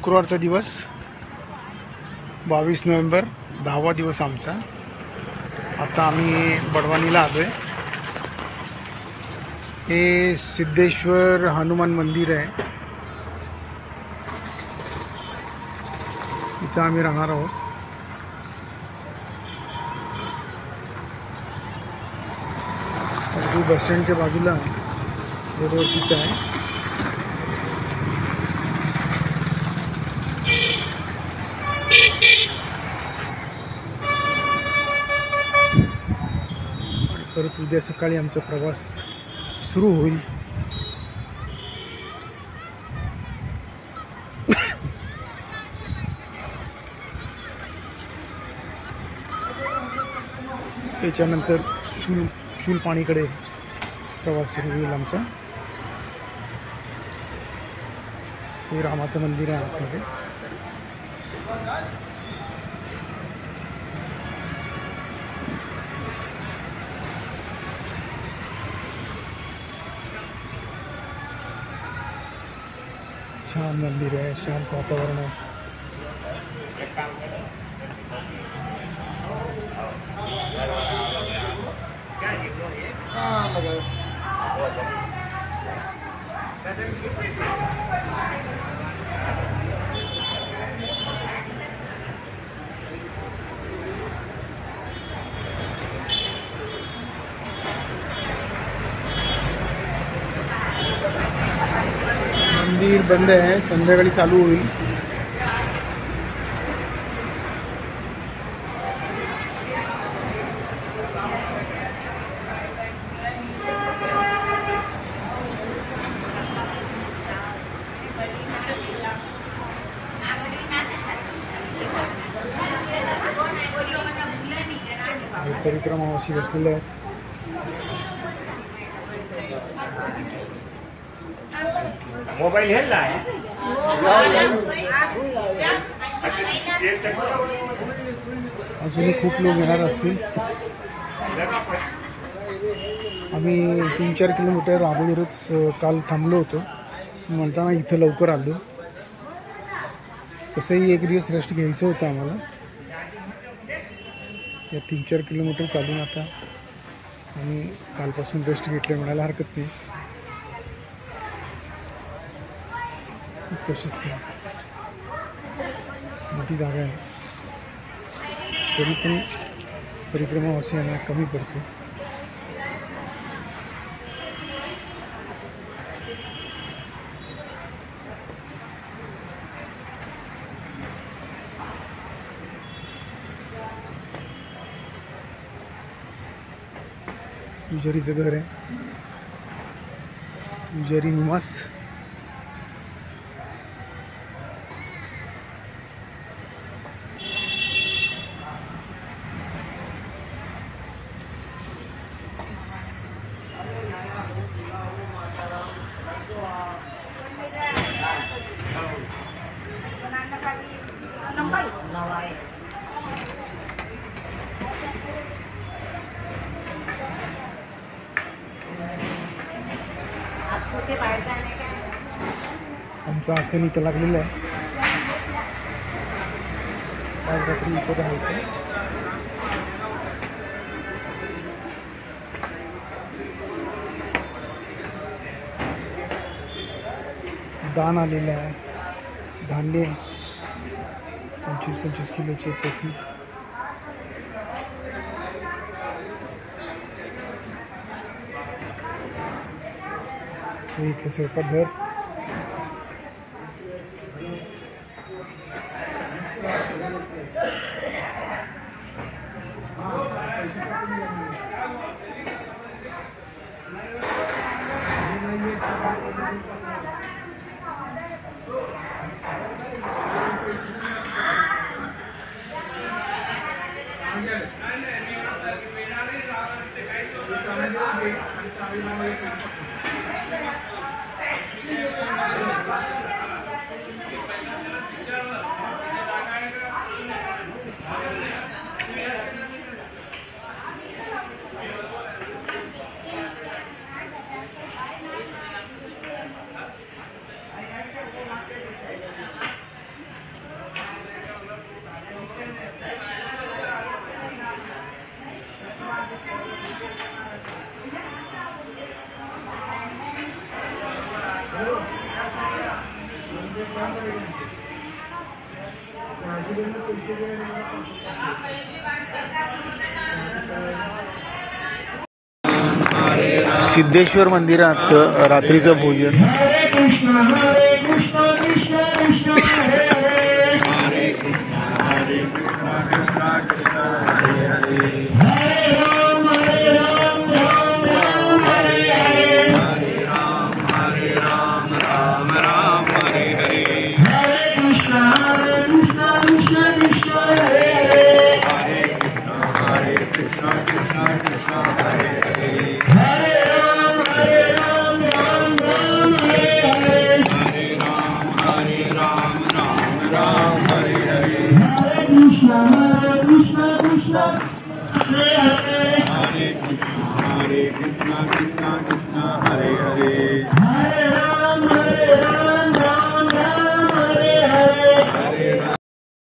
शुक्रवारचा दिवस 22 नोव्हेंबर 10वा दिवस आमचा। आता आम्ही बडवानीला आलोय। हे सिद्धेश्वर हनुमान मंदिर आहे, इथं आम्ही राहणार आहोत। अगदी बस स्टँडच्या बाजूला रोडवरतीच आहे। आणि परत उद्या सकाळी आमचा प्रवास सुरू होईल। त्याच्यानंतर शूलपाणीकडे प्रवास सुरू होईल आमचा। हे रामाचं मंदिर आहे आतमध्ये। छान मंदिर आहे, शांत वातावरण आहे। मंदिर बंद आहे, संध्याकाळी चालू होईल। परिक्रमा अशी बसलेली आहे। मोबाइल है ना है अजूनही खूप लोक येणार असतील। आम्ही 3-4 किलोमीटर अगोदरच काल थांबलो होतो, म्हणताना इथं लवकर आलो। तसंही एक दिवस रेस्ट घ्यायचं होतं आम्हाला। या 3-4 किलोमीटर चालून आता आम्ही कालपासून रेस्ट घेतलं म्हणायला हरकत नाही। खूप प्रशस्त मोठी जागा आहे, तरी पण परिक्रमा यांना कमी पडते। पुजारीचं घर आहे, पुजारी निवास। आमचं आसन इथं लागलेलं आहे। आज रात्री इथं राहायचं। दान आलेलं आहे, धान्य 25-25 किलोचे पोती। हे इथलं स्वयंपाकघर। सिद्धेश्वर मंदिरात रात्रीचं भोजन. Hare Krishna Krishna Krishna Hare